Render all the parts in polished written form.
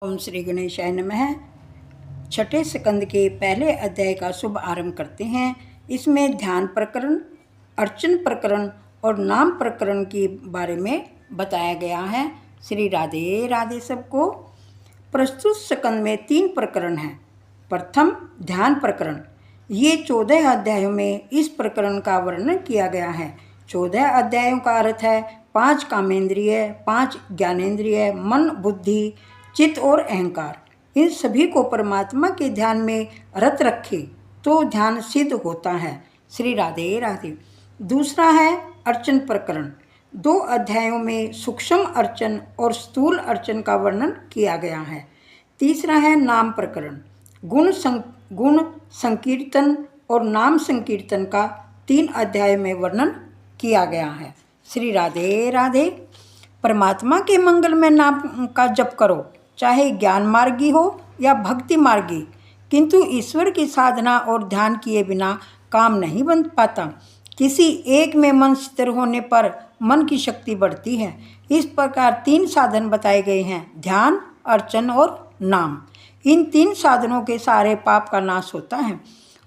ओम श्री गणेशाय नमः। छठे स्कंद के पहले अध्याय का शुभ आरंभ करते हैं। इसमें ध्यान प्रकरण, अर्चन प्रकरण और नाम प्रकरण के बारे में बताया गया है। श्री राधे राधे सबको। प्रस्तुत स्कंद में 3 प्रकरण हैं। प्रथम ध्यान प्रकरण। ये 14 अध्यायों में इस प्रकरण का वर्णन किया गया है। 14 अध्यायों का अर्थ है 5 कामेंद्रिय, 5 ज्ञानेंद्रिय, मन, बुद्धि, चित्त और अहंकार। इन सभी को परमात्मा के ध्यान में रत रखे तो ध्यान सिद्ध होता है। श्री राधे राधे। दूसरा है अर्चन प्रकरण। 2 अध्यायों में सूक्ष्म अर्चन और स्थूल अर्चन का वर्णन किया गया है। तीसरा है नाम प्रकरण। गुण संकीर्तन और नाम संकीर्तन का 3 अध्याय में वर्णन किया गया है। श्री राधे राधे। परमात्मा के मंगल में नाम का जप करो, चाहे ज्ञान मार्गी हो या भक्ति मार्गी, किंतु ईश्वर की साधना और ध्यान किए बिना काम नहीं बन पाता। किसी एक में मन स्थिर होने पर मन की शक्ति बढ़ती है। इस प्रकार 3 साधन बताए गए हैं, ध्यान, अर्चन और नाम। इन 3 साधनों के सारे पाप का नाश होता है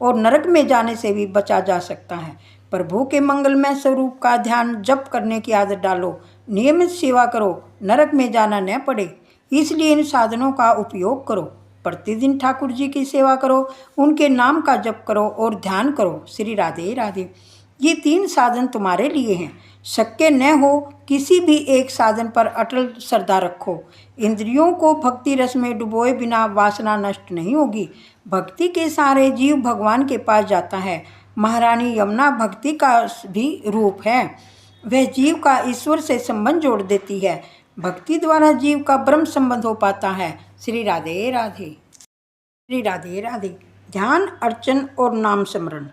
और नरक में जाने से भी बचा जा सकता है। प्रभु के मंगलमय स्वरूप का ध्यान जप करने की आदत डालो, नियमित सेवा करो, नरक में जाना न पड़े। इसलिए इन साधनों का उपयोग करो। प्रतिदिन ठाकुर जी की सेवा करो, उनके नाम का जप करो और ध्यान करो। श्री राधे राधे। ये 3 साधन तुम्हारे लिए हैं। शक्य न हो किसी भी एक साधन पर अटल श्रद्धा रखो। इंद्रियों को भक्ति रस में डुबोए बिना वासना नष्ट नहीं होगी। भक्ति के सारे जीव भगवान के पास जाता है। महारानी यमुना भक्ति का भी रूप है। वह जीव का ईश्वर से संबंध जोड़ देती है। भक्ति द्वारा जीव का ब्रह्म संबंध हो पाता है। श्री राधे राधे। श्री राधे राधे। ध्यान, अर्चन और नाम स्मरण,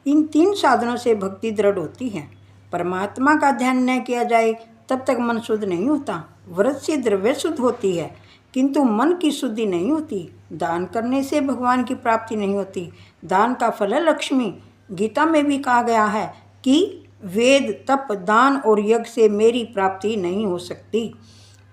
इन 3 साधनों से भक्ति दृढ़ होती है। परमात्मा का ध्यान न किया जाए तब तक मन शुद्ध नहीं होता। व्रत से द्रव्य शुद्ध होती है किंतु मन की शुद्धि नहीं होती। दान करने से भगवान की प्राप्ति नहीं होती। दान का फल है लक्ष्मी। गीता में भी कहा गया है कि वेद, तप, दान और यज्ञ से मेरी प्राप्ति नहीं हो सकती।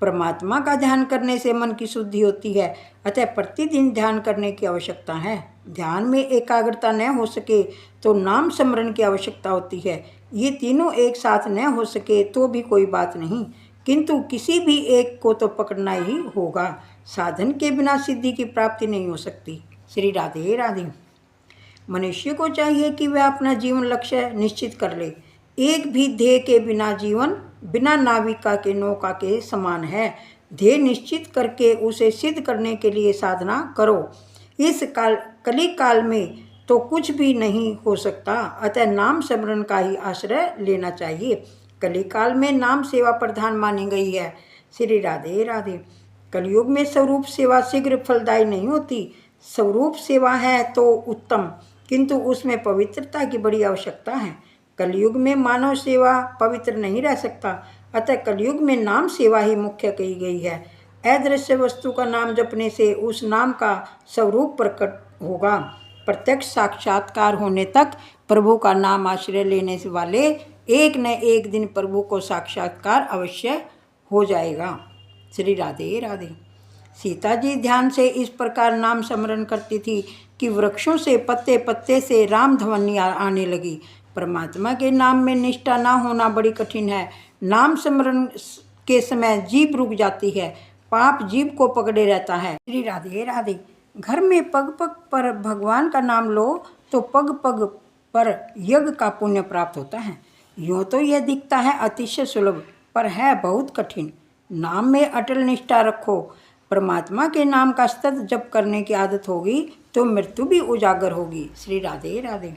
परमात्मा का ध्यान करने से मन की शुद्धि होती है, अतः प्रतिदिन ध्यान करने की आवश्यकता है। ध्यान में एकाग्रता न हो सके तो नाम स्मरण की आवश्यकता होती है। ये तीनों एक साथ न हो सके तो भी कोई बात नहीं, किंतु किसी भी एक को तो पकड़ना ही होगा। साधन के बिना सिद्धि की प्राप्ति नहीं हो सकती। श्री राधे राधे। मनुष्य को चाहिए कि वह अपना जीवन लक्ष्य निश्चित कर ले। एक भी ध्येय के बिना जीवन बिना नाविका के नौका के समान है। ध्येय निश्चित करके उसे सिद्ध करने के लिए साधना करो। इस कली काल में तो कुछ भी नहीं हो सकता, अतः नाम स्मरण का ही आश्रय लेना चाहिए। कली काल में नाम सेवा प्रधान मानी गई है। श्री राधे राधे। कलयुग में स्वरूप सेवा शीघ्र फलदायी नहीं होती। स्वरूप सेवा है तो उत्तम, किंतु उसमें पवित्रता की बड़ी आवश्यकता है। कलयुग में मानव सेवा पवित्र नहीं रह सकता, अतः कलयुग में नाम सेवा ही मुख्य कही गई है। अदृश्य वस्तु का नाम जपने से उस नाम का स्वरूप प्रकट होगा। प्रत्यक्ष साक्षात्कार होने तक प्रभु का नाम आश्रय लेने वाले एक न एक दिन प्रभु को साक्षात्कार अवश्य हो जाएगा। श्री राधे राधे। सीता जी ध्यान से इस प्रकार नाम स्मरण करती थी कि वृक्षों से पत्ते पत्ते से राम ध्वनि आने लगी। परमात्मा के नाम में निष्ठा ना होना बड़ी कठिन है। नाम स्मरण के समय जीभ रुक जाती है, पाप जीभ को पकड़े रहता है। श्री राधे राधे। घर में पग पग पर भगवान का नाम लो तो पग पग पर यज्ञ का पुण्य प्राप्त होता है। यूँ तो यह दिखता है अतिशय सुलभ, पर है बहुत कठिन। नाम में अटल निष्ठा रखो। परमात्मा के नाम का सतत जप करने की आदत होगी तो मृत्यु भी उजागर होगी। श्री राधे राधे।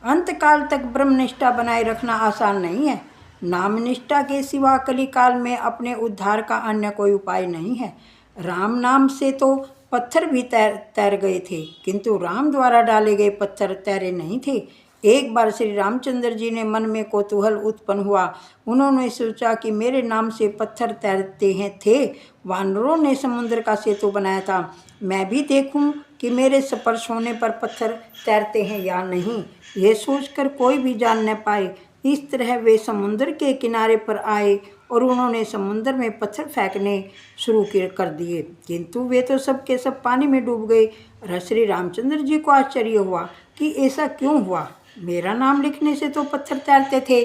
अंतकाल तक ब्रह्मनिष्ठा बनाए रखना आसान नहीं है। नाम निष्ठा के सिवा कली काल में अपने उद्धार का अन्य कोई उपाय नहीं है। राम नाम से तो पत्थर भी तैर गए थे, किंतु राम द्वारा डाले गए पत्थर तैरे नहीं थे। एक बार श्री रामचंद्र जी ने मन में कौतूहल उत्पन्न हुआ। उन्होंने सोचा कि मेरे नाम से पत्थर तैरते हैं थे। वानरों ने समुद्र का सेतु बनाया था, मैं भी देखूं कि मेरे स्पर्श होने पर पत्थर तैरते हैं या नहीं। यह सोचकर कोई भी जान न पाए। इस तरह वे समुद्र के किनारे पर आए और उन्होंने समुद्र में पत्थर फेंकने शुरू कर दिए, किंतु वे तो सब के सब पानी में डूब गए। श्री रामचंद्र जी को आश्चर्य हुआ कि ऐसा क्यों हुआ, मेरा नाम लिखने से तो पत्थर तैरते थे।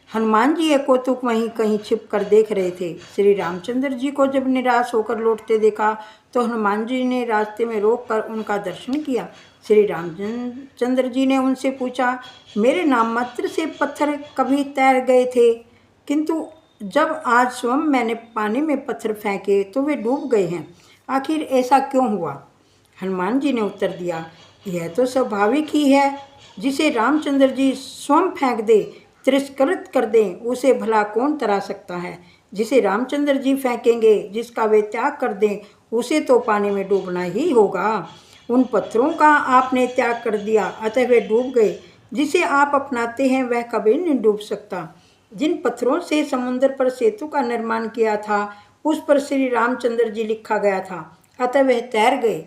हनुमान जी एक कौतुक वहीं कहीं छिप कर देख रहे थे। श्री रामचंद्र जी को जब निराश होकर लौटते देखा तो हनुमान जी ने रास्ते में रोककर उनका दर्शन किया। श्री रामचंद्र जी ने उनसे पूछा, मेरे नाम मात्र से पत्थर कभी तैर गए थे, किंतु जब आज स्वयं मैंने पानी में पत्थर फेंके तो वे डूब गए हैं, आखिर ऐसा क्यों हुआ? हनुमान जी ने उत्तर दिया, यह तो स्वाभाविक ही है, जिसे रामचंद्र जी स्वयं फेंक दे, तिरस्कृत कर दें, उसे भला कौन तरा सकता है। जिसे रामचंद्र जी फेंकेंगे, जिसका वे त्याग कर दें, उसे तो पानी में डूबना ही होगा। उन पत्थरों का आपने त्याग कर दिया, अतः वे डूब गए। जिसे आप अपनाते हैं वह कभी नहीं डूब सकता। जिन पत्थरों से समुद्र पर सेतु का निर्माण किया था, उस पर श्री रामचंद्र जी लिखा गया था, अतः वह तैर गए।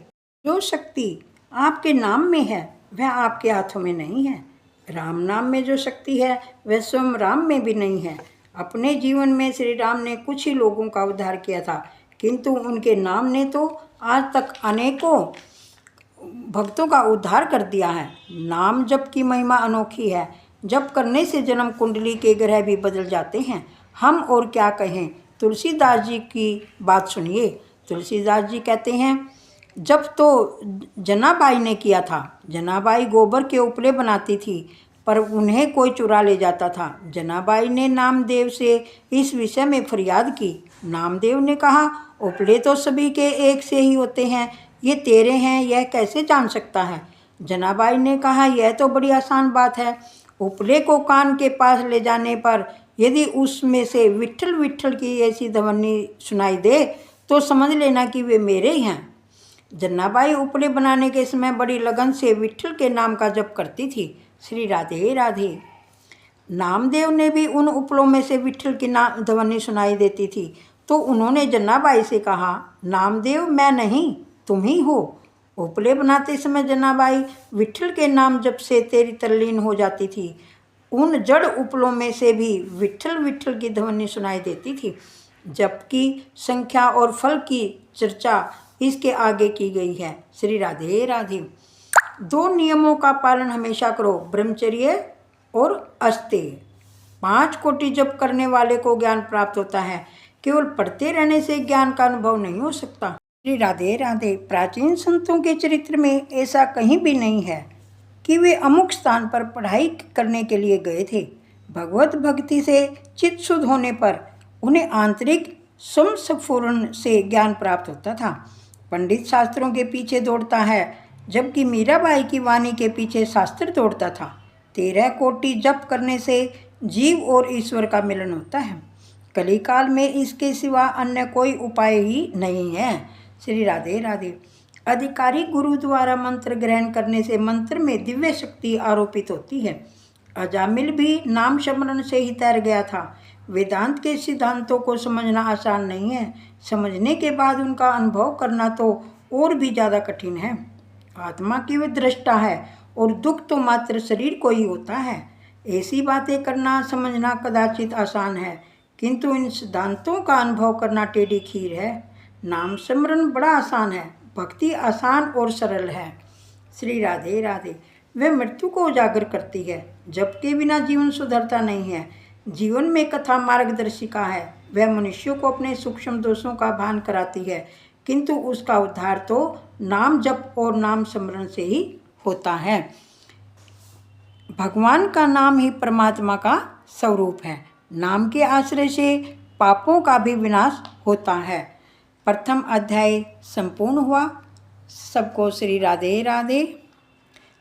जो शक्ति आपके नाम में है वह आपके हाथों में नहीं है। राम नाम में जो शक्ति है वह स्वयं राम में भी नहीं है। अपने जीवन में श्री राम ने कुछ ही लोगों का उद्धार किया था, किंतु उनके नाम ने तो आज तक अनेकों भक्तों का उद्धार कर दिया है। नाम जप की महिमा अनोखी है। जप करने से जन्म कुंडली के ग्रह भी बदल जाते हैं। हम और क्या कहें, तुलसीदास जी की बात सुनिए। तुलसीदास जी कहते हैं, जब तो जनाबाई ने किया था। जनाबाई गोबर के उपले बनाती थी, पर उन्हें कोई चुरा ले जाता था। जनाबाई ने नामदेव से इस विषय में फरियाद की। नामदेव ने कहा, उपले तो सभी के एक से ही होते हैं, ये तेरे हैं यह कैसे जान सकता है? जनाबाई ने कहा, यह तो बड़ी आसान बात है। उपले को कान के पास ले जाने पर यदि उसमें से विट्ठल विट्ठल की ऐसी ध्वनि सुनाई दे तो समझ लेना कि वे मेरे ही हैं। जन्नाबाई उपले बनाने के समय बड़ी लगन से विट्ठल के नाम का जप करती थी। श्री राधे राधे। नामदेव ने भी उन उपलों में से विट्ठल की नाम ध्वनि सुनाई देती थी, तो उन्होंने जन्नाबाई से कहा, नामदेव मैं नहीं तुम ही हो। उपले बनाते समय जन्नाबाई विट्ठल के नाम जप से तेरी तल्लीन हो जाती थी। उन जड़ उपलों में से भी विट्ठल विट्ठल की ध्वनि सुनाई देती थी। जप की संख्या और फल की चर्चा इसके आगे की गई है। श्री राधे राधे। 2 नियमों का पालन हमेशा करो, ब्रह्मचर्य और अस्तेय। 5 कोटि जप करने वाले को ज्ञान प्राप्त होता है, केवल पढ़ते रहने से ज्ञान का अनुभव नहीं हो सकता। श्री राधे राधे। प्राचीन संतों के चरित्र में ऐसा कहीं भी नहीं है कि वे अमुक स्थान पर पढ़ाई करने के लिए गए थे। भगवत भक्ति से चित्त शुद्ध होने पर उन्हें आंतरिक समस्फुरण से ज्ञान प्राप्त होता था। पंडित शास्त्रों के पीछे दौड़ता है, जबकि मीराबाई की वाणी के पीछे शास्त्र दौड़ता था। 13 कोटि जप करने से जीव और ईश्वर का मिलन होता है। कलिकाल में इसके सिवा अन्य कोई उपाय ही नहीं है। श्री राधे राधे। अधिकारी गुरु द्वारा मंत्र ग्रहण करने से मंत्र में दिव्य शक्ति आरोपित होती है। अजामिल भी नाम स्मरण से ही तैर गया था। वेदांत के सिद्धांतों को समझना आसान नहीं है, समझने के बाद उनका अनुभव करना तो और भी ज़्यादा कठिन है। आत्मा की वे दृष्टा है और दुख तो मात्र शरीर को ही होता है। ऐसी बातें करना समझना कदाचित आसान है, किंतु इन सिद्धांतों का अनुभव करना टेढ़ी खीर है। नाम स्मरण बड़ा आसान है, भक्ति आसान और सरल है। श्री राधे राधे। वह मृत्यु को उजागर करती है, जबकि बिना जीवन सुधरता नहीं है। जीवन में कथा मार्गदर्शिका है, वह मनुष्यों को अपने सूक्ष्म दोषों का भान कराती है, किंतु उसका उद्धार तो नाम जप और नाम स्मरण से ही होता है। भगवान का नाम ही परमात्मा का स्वरूप है। नाम के आश्रय से पापों का भी विनाश होता है। प्रथम अध्याय संपूर्ण हुआ। सबको श्री राधे राधे।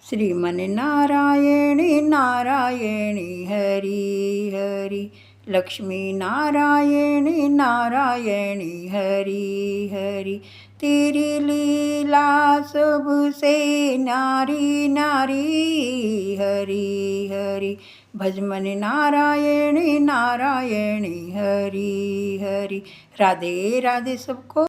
श्रीमन नारायणी नारायणी हरि हरि, लक्ष्मी नारायणी नारायणी हरि हरि। तेरी लीला सबसे नारी नारी हरि हरि, भजमन नारायणी नारायणी हरि हरि। राधे राधे सबको।